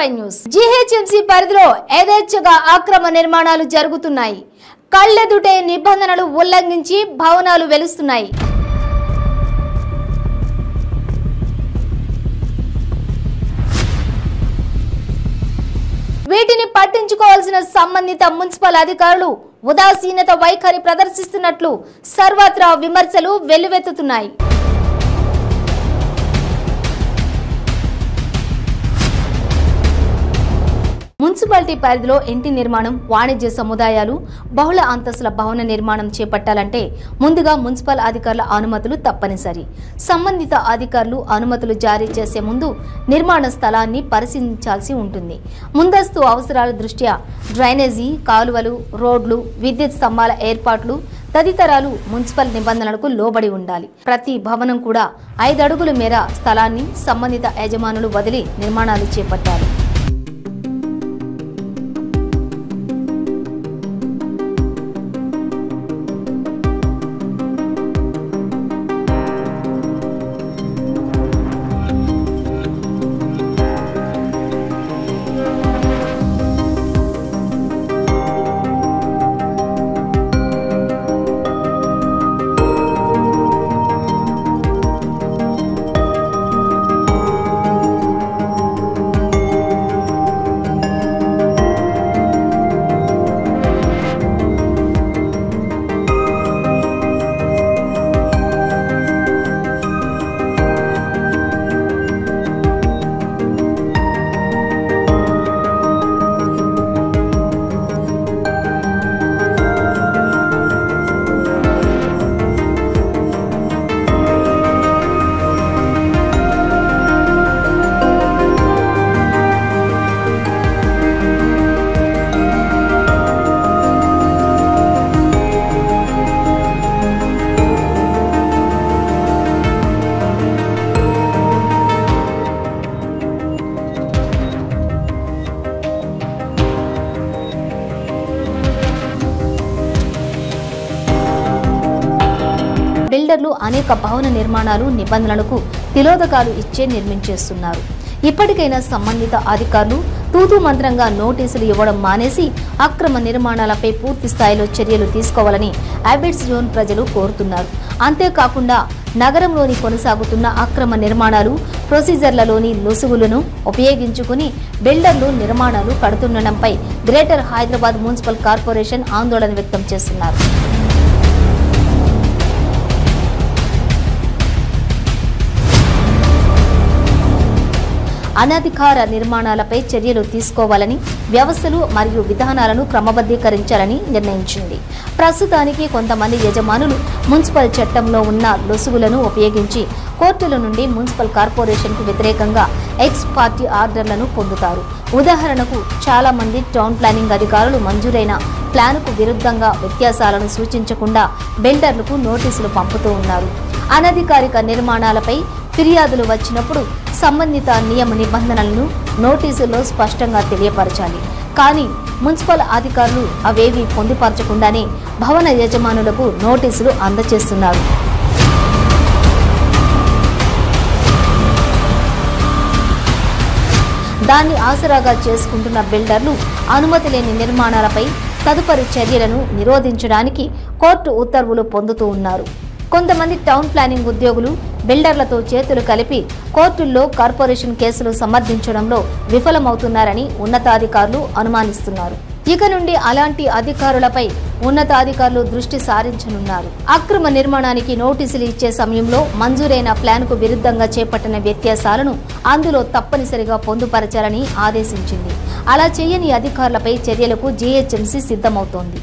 5 news. GHMC పరిధిలో యథేచ్ఛగా అక్రమ నిర్మాణాలు జరుగుతున్నాయి. కళ్ళెదుటే నిబంధనలు ఉల్లంఘించి భవనాలు వెలుస్తున్నాయి. వీటిని పట్టించుకోవాల్సిన సంబంధిత మున్సిపల్ అధికారులు ఉదాసీనత వైఖరి ప్రదర్శిస్తున్నట్లు సర్వత్రా విమర్శలు వెల్లువెత్తుతున్నాయి. మున్సిపాలిటీ పరిధిలో ఇంటి నిర్మాణం, వాణిజ్య సముదాయాలు, బహుళ అంతస్తుల భవన నిర్మాణం చేపట్టాలంటే ముందుగా మున్సిపల్ అధికారుల అనుమతులు తప్పనిసరి. సంబంధిత అధికారులు అనుమతులు జారీ చేసే ముందు నిర్మాణ స్థలాన్ని పరిశీలించాల్సి ఉంటుంది. ముందస్తు అవసరాల దృష్ట్యా డ్రైనేజీ, కాలువలు, రోడ్లు, విద్యుత్ స్తంభాల ఏర్పాట్లు తదితరాలు మున్సిపల్ నిబంధనలకు లోబడి ఉండాలి. ప్రతి భవనం కూడా 5 అడుగుల మేర స్థలాన్ని సంబంధిత యజమానులు వదిలి నిర్మాణాలు చేపట్టాలి. బిల్డర్లు అనేక భవన నిర్మాణాలు నిబంధనలకు తిలోదకాలు ఇచ్చే నిర్మించేస్తున్నారు. ఇప్పటికైనా సంబంధిత అధికారులు తూతూ మంత్రంగా నోటీసులు ఇవ్వడం మానేసి అక్రమ నిర్మాణాలపై పూర్తి స్థాయిలో చర్యలు తీసుకోవాలని అబిడ్స్ జోన్ ప్రజలు కోరుతున్నారు. అంతేకాకుండా నగరంలోని కొనసాగుతున్న అక్రమ నిర్మాణాలు, ప్రొసీజర్లలోని లొసుగులను ఉపయోగించుకుని బిల్డర్లు నిర్మాణాలు కడుతుండడంపై గ్రేటర్ హైదరాబాద్ మున్సిపల్ కార్పొరేషన్ ఆందోళన వ్యక్తం చేస్తున్నారు. అనధికార నిర్మాణాలపై చర్యలు తీసుకోవాలని, వ్యవస్థలు మరియు విధానాలను క్రమబద్ధీకరించాలని నిర్ణయించింది. ప్రస్తుతానికి కొంతమంది యజమానులు మున్సిపల్ చట్టంలో ఉన్న లొసుగులను ఉపయోగించి కోర్టుల నుండి మున్సిపల్ కార్పొరేషన్కు వ్యతిరేకంగా ఎక్స్ పార్టీ ఆర్డర్లను పొందుతారు. ఉదాహరణకు చాలా మంది టౌన్ ప్లానింగ్ అధికారులు మంజూరైన ప్లానుకు విరుద్ధంగా వ్యత్యాసాలను సూచించకుండా బిల్డర్లకు నోటీసులు పంపుతూ ఉన్నారు. అనధికారిక నిర్మాణాలపై ఫిర్యాదులు వచ్చినప్పుడు సంబంధిత నియమ నిబంధనలను నోటీసుల్లో స్పష్టంగా తెలియపరచాలి. కానీ మున్సిపల్ అధికారులు అవేవి పొందుపరచకుండానే భవన యజమానులకు నోటీసులు అందజేస్తున్నారు. దాన్ని ఆసరాగా చేసుకుంటున్న బిల్డర్లు అనుమతి లేని నిర్మాణాలపై తదుపరి చర్యలను నిరోధించడానికి కోర్టు ఉత్తర్వులు పొందుతూ ఉన్నారు. కొంతమంది టౌన్ ప్లానింగ్ ఉద్యోగులు బిల్డర్లతో చేతులు కలిపి కోర్టుల్లో కార్పొరేషన్ కేసులు సమర్థించడంలో విఫలమవుతున్నారని ఉన్నతాధికారులు అనుమానిస్తున్నారు. ఇక నుండి అలాంటి అధికారులపై ఉన్నతాధికారులు దృష్టి సారించనున్నారు. అక్రమ నిర్మాణానికి నోటీసులు ఇచ్చే సమయంలో మంజూరైన ప్లాన్కు విరుద్ధంగా చేపట్టిన వ్యత్యాసాలను అందులో తప్పనిసరిగా పొందుపరచాలని ఆదేశించింది. అలా చేయని అధికారులపై చర్యలకు జీహెచ్ఎంసీ సిద్ధమవుతోంది.